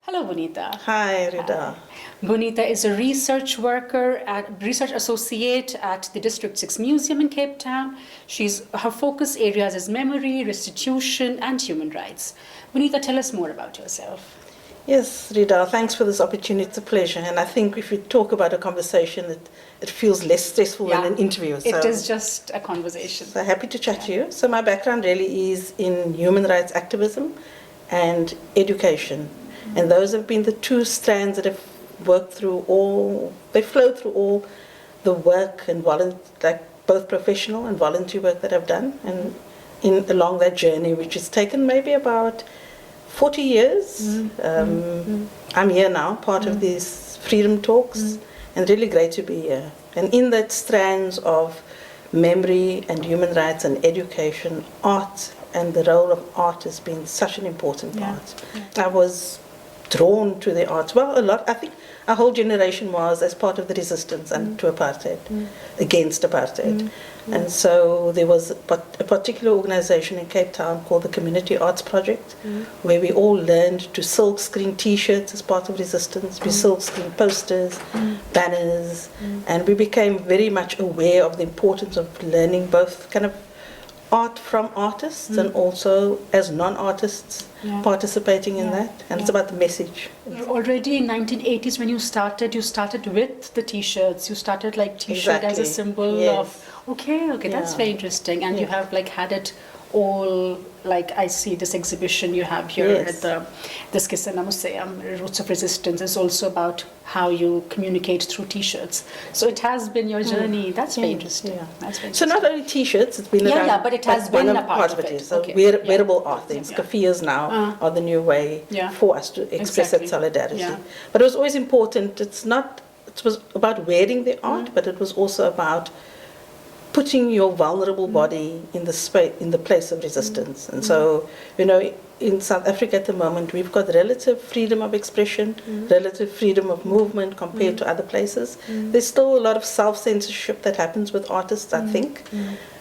Hello, Bonita. Hi, Rita. Bonita is a research research associate at the District 6 Museum in Cape Town. Her focus areas is memory, restitution, and human rights. Bonita, tell us more about yourself. Yes, Rita, thanks for this opportunity. It's a pleasure. And I think if you talk about a conversation, it feels less stressful than an interview. It is just a conversation. So happy to chat to you. So my background really is in human rights activism and education. And those have been the two strands that have worked through they flow through all the work and both professional and voluntary work that I've done, and along that journey, which has taken maybe about 40 years. I'm here now, part of these Freedom Talks, and really great to be here. And in that strands of memory and human rights and education, art and the role of art has been such an important part. I was drawn to the arts. Well, a lot. I think our whole generation was as part of the resistance to apartheid, against apartheid. And so there was a particular organization in Cape Town called the Community Arts Project, where we all learned to silk screen T-shirts as part of resistance. We silk screen posters, banners, and we became very much aware of the importance of learning both kind of art from artists and also as non-artists participating in that, and it's about the message. Already in 1980s when you started with the T-shirts. You started like T-shirt as a symbol of okay, that's very interesting, and you have like had it all. Like I see this exhibition you have here at the Skisana Museum, Roots of Resistance, is also about how you communicate through T-shirts. So it has been your journey. That's very interesting. That's very interesting. So not only T-shirts, it's been around, but it has been a part of it. So wearable art things. Kafiyas now are the new way for us to express that solidarity. But it was always important. It was about wearing the art, but it was also about putting your vulnerable body in the place of resistance. And so, in South Africa at the moment, we've got relative freedom of expression, relative freedom of movement compared to other places. There's still a lot of self-censorship that happens with artists, I think,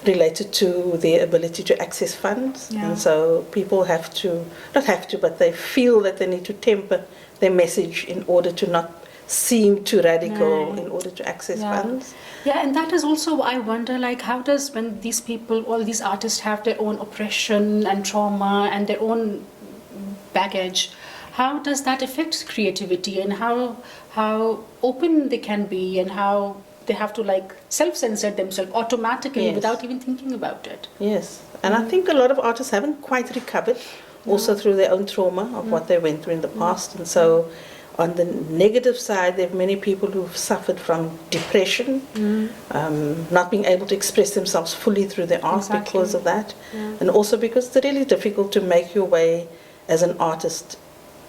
related to their ability to access funds. And so people but they feel that they need to temper their message in order to not seem too radical in order to access funds. Yeah, and that is also, I wonder, like, how does, when these people, all these artists have their own oppression and trauma and their own baggage, how does that affect creativity, and how open they can be, and how they have to like self-censor themselves automatically without even thinking about it? Yes, and I think a lot of artists haven't quite recovered also through their own trauma of what they went through in the past. And so on the negative side, there are many people who've suffered from depression, not being able to express themselves fully through their art because of that, and also because it's really difficult to make your way as an artist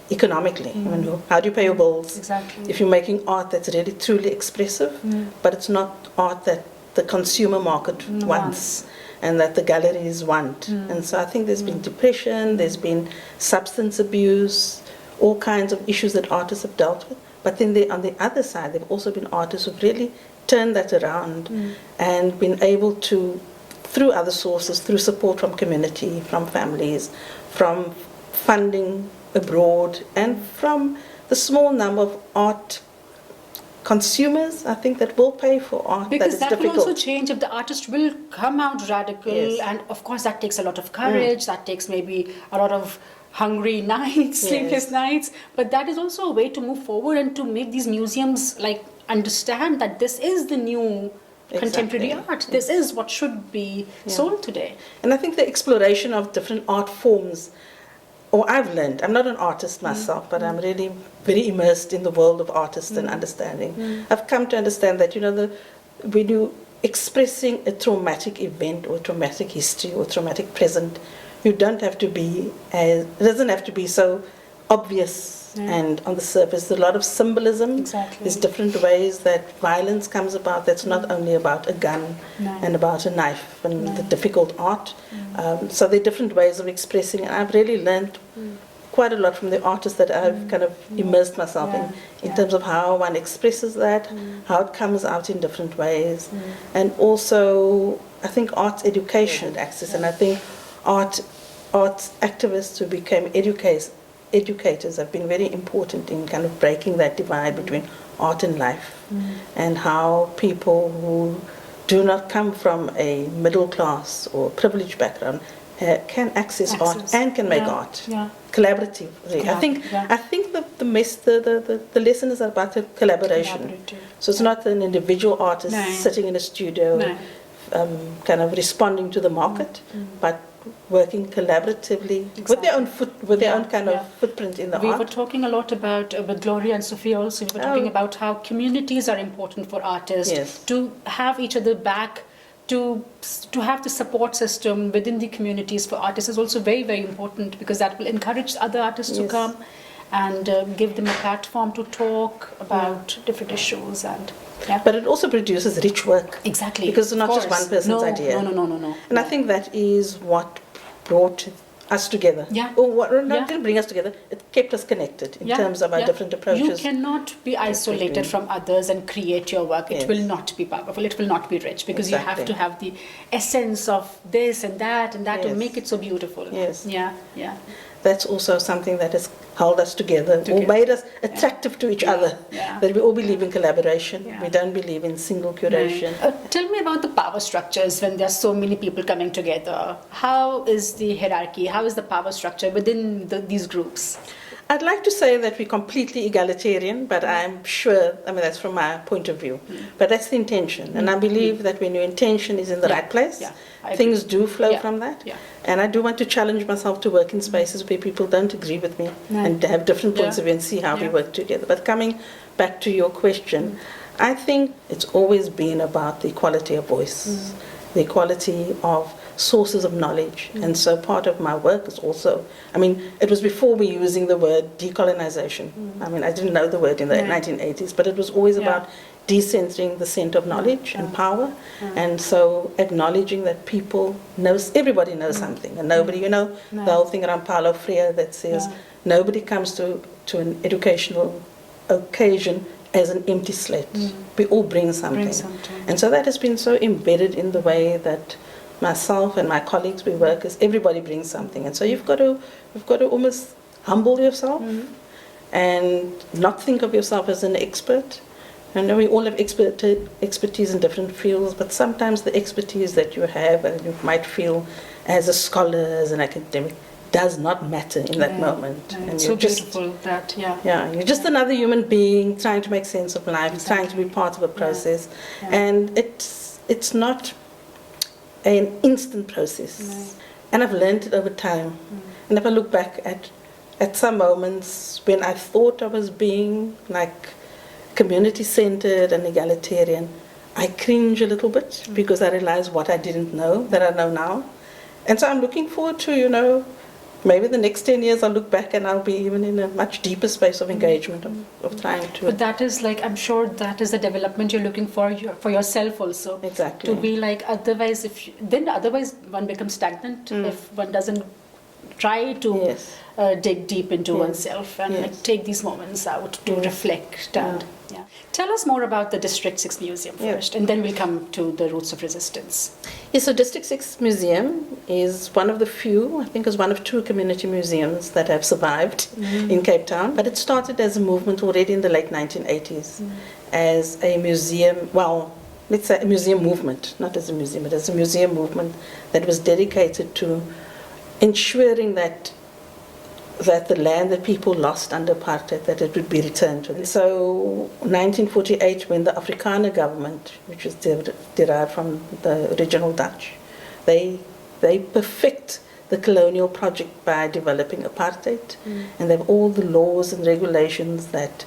economically. I mean, how do you pay your bills if you're making art that's really truly expressive, but it's not art that the consumer market wants and that the galleries want? And so I think there's been depression, there's been substance abuse, all kinds of issues that artists have dealt with. But then on the other side, there have also been artists who've really turned that around and been able to, through other sources, through support from community, from families, from funding abroad, and from the small number of art consumers, I think, that will pay for art. Because that will also change if the artist will come out radical, and of course that takes a lot of courage, that takes maybe a lot of hungry nights, sleepless nights, but that is also a way to move forward and to make these museums like understand that this is the new contemporary art. This is what should be sold today. And I think the exploration of different art forms, or I've learned, I'm not an artist myself, but I'm really very immersed in the world of artists and understanding. I've come to understand that, when you're expressing a traumatic event or traumatic history or traumatic present, it doesn't have to be so obvious and on the surface. There's a lot of symbolism. There's different ways that violence comes about. That's not only about a gun and about a knife and the difficult art. So there are different ways of expressing, and I've really learned quite a lot from the artists that I've kind of immersed myself in terms of how one expresses that, how it comes out in different ways, and also I think arts education access, and I think art activists who became educators have been very important in kind of breaking that divide between art and life, and how people who do not come from a middle class or privileged background can access art and can make art collaboratively. I think the lesson is about collaboration. So it's not an individual artist sitting in a studio kind of responding to the market, but working collaboratively with their own kind of footprint in the art. We were talking a lot about, with Gloria and Sophia also, we were talking about how communities are important for artists, to have each other back, to have the support system within the communities for artists is also very, very important, because that will encourage other artists to come and give them a platform to talk about different issues. And but it also produces rich work. Exactly. Because it's not just one person's idea. No. And I think that is what brought us together. Didn't bring us together, it kept us connected in terms of our different approaches. You cannot be isolated from others and create your work. It will not be powerful, it will not be rich, because you have to have the essence of this and that to make it so beautiful. That's also something that has held us together. Or made us attractive to each other. That we all believe in collaboration. We don't believe in single curation. Tell me about the power structures when there are so many people coming together. How is the hierarchy? How is the power structure within these groups? I'd like to say that we're completely egalitarian, but I'm sure, that's from my point of view, but that's the intention. And I believe that when your intention is in the right place, things do flow from that. And I do want to challenge myself to work in spaces where people don't agree with me and have different points of view and see how we work together. But coming back to your question, I think it's always been about the equality of voice, the equality of sources of knowledge. And so part of my work is also, it was before we were using the word decolonization. I didn't know the word in the 1980s, but it was always about decentering the center of knowledge and power. And so acknowledging that everybody knows something, and nobody, the whole thing around Paulo Freire that says nobody comes to an educational occasion as an empty slate. We all bring something. And so that has been so embedded in the way that myself and my colleagues, we work, is everybody brings something. And so you've got to almost humble yourself and not think of yourself as an expert. I know we all have expertise in different fields, but sometimes the expertise that you have and you might feel as a scholar, as an academic, does not matter in that moment. And it's so beautiful that, you're just another human being trying to make sense of life, trying to be part of a process. And it's not an instant process. And I've learned it over time. And if I look back at some moments when I thought I was being like community-centered and egalitarian, I cringe a little bit because I realize what I didn't know that I know now. And so I'm looking forward to, maybe the next 10 years I'll look back and I'll be even in a much deeper space of engagement, of trying to... But that is I'm sure that is the development you're looking for yourself also. Exactly. To be otherwise one becomes stagnant if one doesn't try to dig deep into oneself and take these moments out to reflect. Tell us more about the District 6 Museum first, and then we'll come to the Roots of Resistance. So District 6 Museum is one of the few, I think it's one of 2 community museums that have survived in Cape Town. But it started as a movement already in the late 1980s as a museum, let's say a museum movement, not as a museum, but as a museum movement that was dedicated to ensuring that the land that people lost under apartheid, that it would be returned to them. So 1948, when the Afrikaner government, which was derived from the original Dutch, they perfect the colonial project by developing apartheid, and they have all the laws and regulations that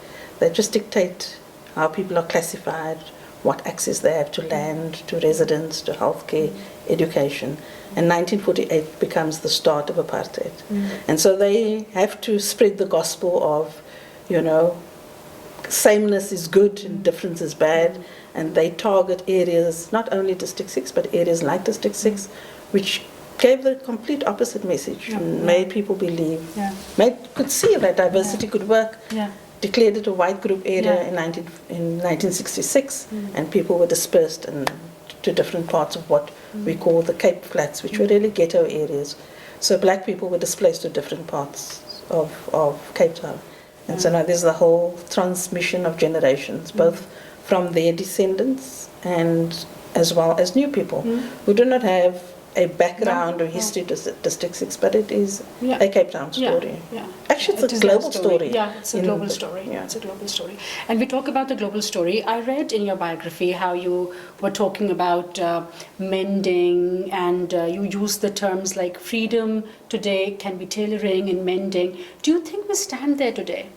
just dictate how people are classified, what access they have to land, to residence, to healthcare, education. And 1948 becomes the start of apartheid. And so they have to spread the gospel of, sameness is good and difference is bad. And they target areas, not only District 6, but areas like District 6, which gave the complete opposite message and made people believe, could see that diversity could work. Declared it a white group area in 1966, and people were dispersed to different parts of what we call the Cape Flats, which were really ghetto areas. So black people were displaced to different parts of Cape Town. And so now there's the whole transmission of generations, both from their descendants and as well as new people who do not have a background or history to District 6, but it is a Cape Town story. Actually, it's a global story. Yeah, it's a global story. Yeah, it's a global story. And we talk about the global story. I read in your biography how you were talking about mending, and you used the terms like freedom today can be tailoring and mending. Do you think we stand there today?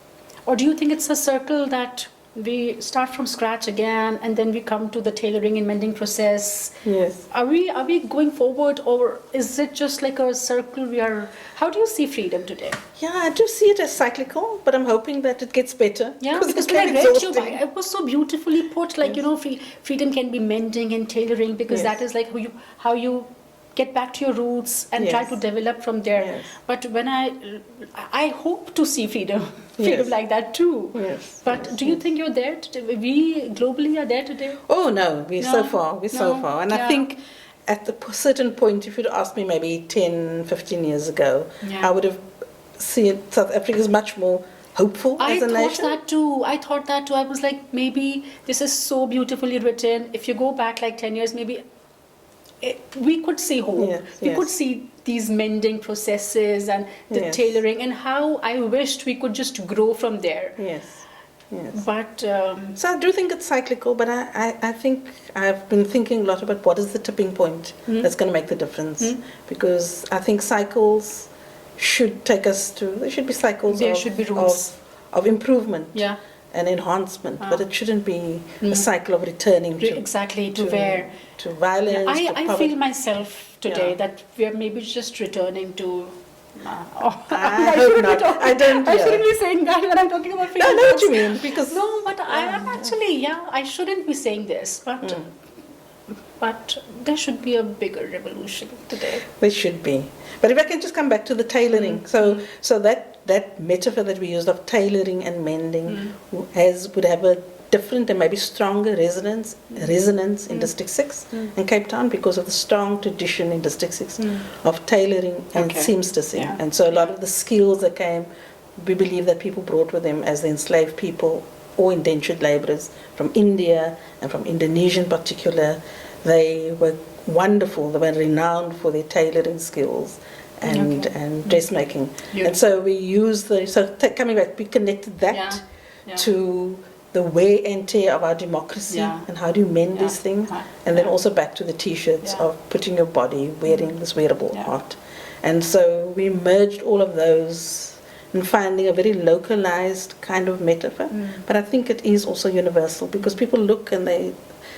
Or do you think it's a circle that we start from scratch again and then we come to the tailoring and mending process? Yes. Are we going forward, or is it just like a circle how do you see freedom today? Yeah, I do see it as cyclical, but I'm hoping that it gets better. Yeah, because when I read your bio, it was so beautifully put, like, freedom can be mending and tailoring, because that is like how you get back to your roots and try to develop from there. Yes. But when I hope to see freedom like that too. Yes. But do you think you're there today? We globally are there today? Oh no, we're so far. And I think at a certain point, if you'd asked me maybe 10, 15 years ago, I would have seen South Africa as much more hopeful as a nation. I thought that too. I was like, maybe this is so beautifully written. If you go back like 10 years, maybe we could see hope. We could see these mending processes and the tailoring, and how I wished we could just grow from there. Yes. But so I do think it's cyclical, but I think I've been thinking a lot about what is the tipping point that's going to make the difference, because I think cycles should take us to, there should be cycles of improvement. And enhancement, but it shouldn't be a cycle of returning to violence. I feel myself today that we are maybe just returning to. I hope not. I don't. I shouldn't be saying that when I'm talking about freedom. I know what you mean, because but I'm actually I shouldn't be saying this, but there should be a bigger revolution today. There should be. But if I can just come back to the tailoring, so that metaphor that we used of tailoring and mending would have a different and maybe stronger resonance in District 6 and Cape Town, because of the strong tradition in District 6 of tailoring and seamstressing. And so a lot of the skills that came, we believe that people brought with them as the enslaved people or indentured laborers from India and from Indonesia in particular. They were wonderful. They were renowned for their tailoring skills and dressmaking. And so we used coming back, we connected that to the wear and tear of our democracy and how do you mend these things, and then also back to the t-shirts of putting your body, wearing this wearable art. And so we merged all of those and finding a very localized kind of metaphor. But I think it is also universal, because people look and they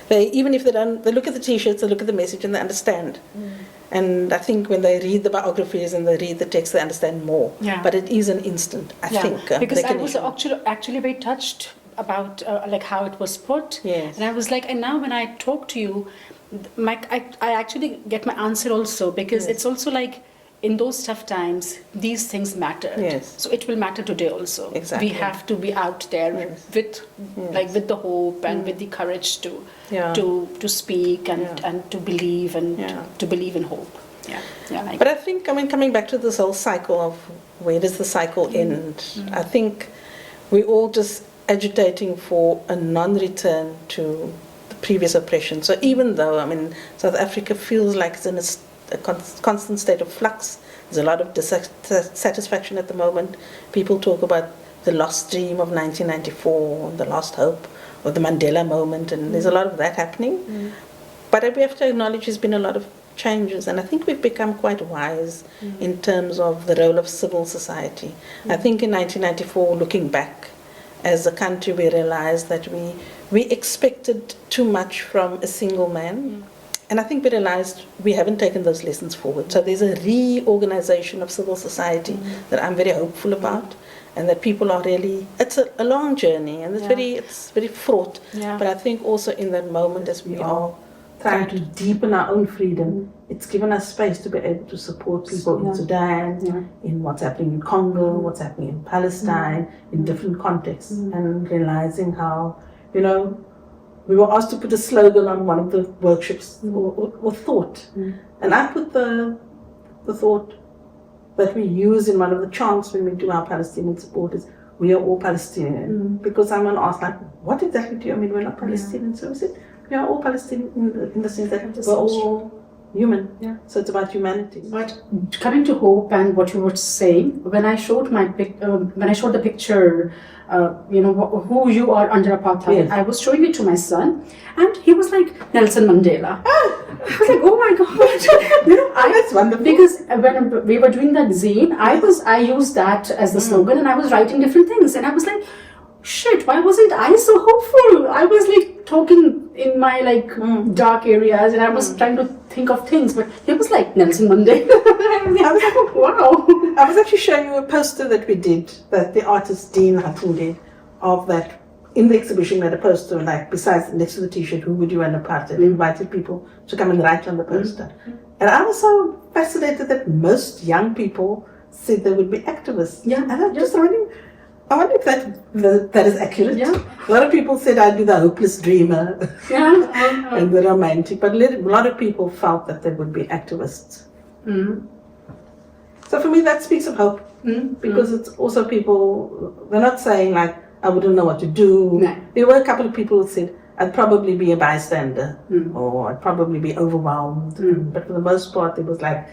even if they don't, they look at the t-shirts, they look at the message and they understand. And I think when they read the biographies and they read the text, they understand more. But it is an instant, I think. Because I was actually very touched about like how it was put. And I was like, and now when I talk to you, I actually get my answer also, because it's also like, in those tough times, these things mattered. So it will matter today also. We have to be out there with the hope and with the courage to speak and to believe and to believe in hope. But I think, coming back to this whole cycle of where does the cycle end? I think we're all just agitating for a non-return to the previous oppression. So even though, South Africa feels like it's in a constant state of flux. There's a lot of dissatisfaction at the moment. People talk about the lost dream of 1994, the lost hope, or the Mandela moment, and there's a lot of that happening. But we have to acknowledge there's been a lot of changes, and I think we've become quite wise in terms of the role of civil society. I think in 1994, looking back, as a country, we realized that we expected too much from a single man. And I think we realized we haven't taken those lessons forward. So there's a reorganization of civil society that I'm very hopeful about, and that people are really, it's a long journey, and it's very fraught. But I think also in that moment, as we are trying to deepen our own freedom, it's given us space to be able to support people in Sudan, in what's happening in Congo, what's happening in Palestine, in different contexts, and realizing how, we were asked to put a slogan on one of the workshops, or thought. And I put the thought, that we use in one of the chants when we do our Palestinian support is, we are all Palestinian. Because someone asked, like, what exactly do you mean? We're not Palestinian. So we said, we are all Palestinian in the sense that we're all human. Yeah. So it's about humanity. But coming to hope and what you were saying, when I showed the picture, who you are under apartheid, I was showing it to my son, and he was like, Nelson Mandela. I was like, oh my God. That's wonderful. Because when we were doing that zine, I used that as the slogan, and I was writing different things, and I was like, shit, why wasn't I so hopeful? I was like talking in my dark areas, and I was trying to think of things, but he was like Nelson Mandela. I was like, wow. I was actually showing you a poster that we did, that the artist Dean Hutton did, of that. In the exhibition, we had a poster, like, besides next to the t-shirt, who would you end apartheid? We invited people to come and write on the poster. And I was so fascinated that most young people said they would be activists. Yeah. And I'm just wondering, I wonder if that is accurate. Yeah. A lot of people said I'd be the hopeless dreamer and the romantic, but a lot of people felt that they would be activists. So for me, that speaks of hope, because it's also people, they're not saying like, I wouldn't know what to do. No. There were a couple of people who said, I'd probably be a bystander, or I'd probably be overwhelmed. But for the most part, it was like,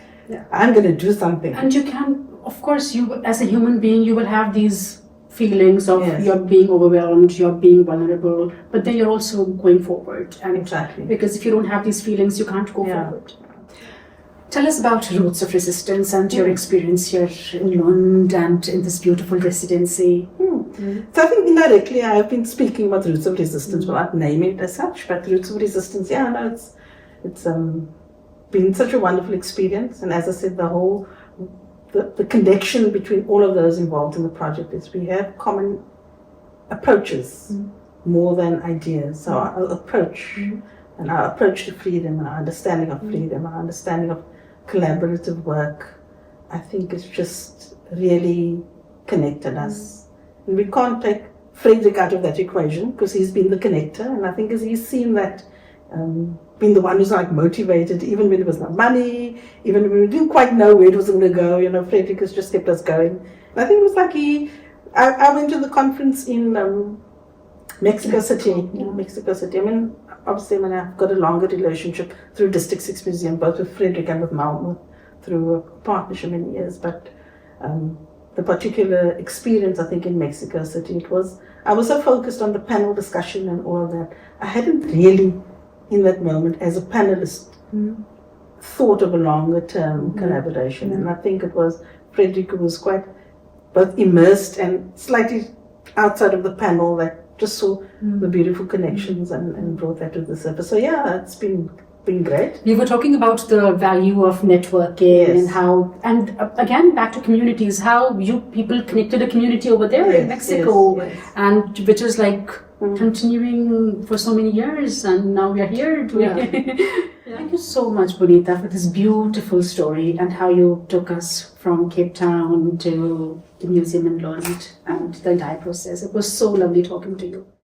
I'm going to do something. And you can, of course, you as a human being, you will have these feelings of you're being overwhelmed, you're being vulnerable, but then you're also going forward. And exactly. Because if you don't have these feelings, you can't go forward. Tell us about Roots of Resistance and your experience here in Lund and in this beautiful residency. So I think indirectly I have been speaking about Roots of Resistance without naming it as such, but Roots of Resistance, it's been such a wonderful experience. And as I said, the connection between all of those involved in the project is we have common approaches more than ideas. So our approach and our approach to freedom, our understanding of freedom, our understanding of collaborative work, I think it's just really connected us. And we can't take Frederick out of that equation because he's been the connector, and I think as he's seen that, being the one who's like motivated, even when there was no money, even when we didn't quite know where it was going to go, Frederick has just kept us going. And I think it was like I went to the conference in Mexico City. I mean, obviously, I've got a longer relationship through District 6 Museum, both with Frederick and with Malmo, through a partnership many years. But the particular experience, I think, in Mexico City, I was so focused on the panel discussion and all of that. I hadn't really, in that moment, as a panelist, thought of a longer term collaboration. And I think it was Frederick who was quite both immersed and slightly outside of the panel that just saw the beautiful connections and brought that to the surface. So it's been great. We were talking about the value of networking and how, and again back to communities, how you people connected a community over there in Mexico, and which is like continuing for so many years, and now we are here doing Thank you so much, Bonita, for this beautiful story and how you took us from Cape Town to the museum in Lund and the entire process. It was so lovely talking to you.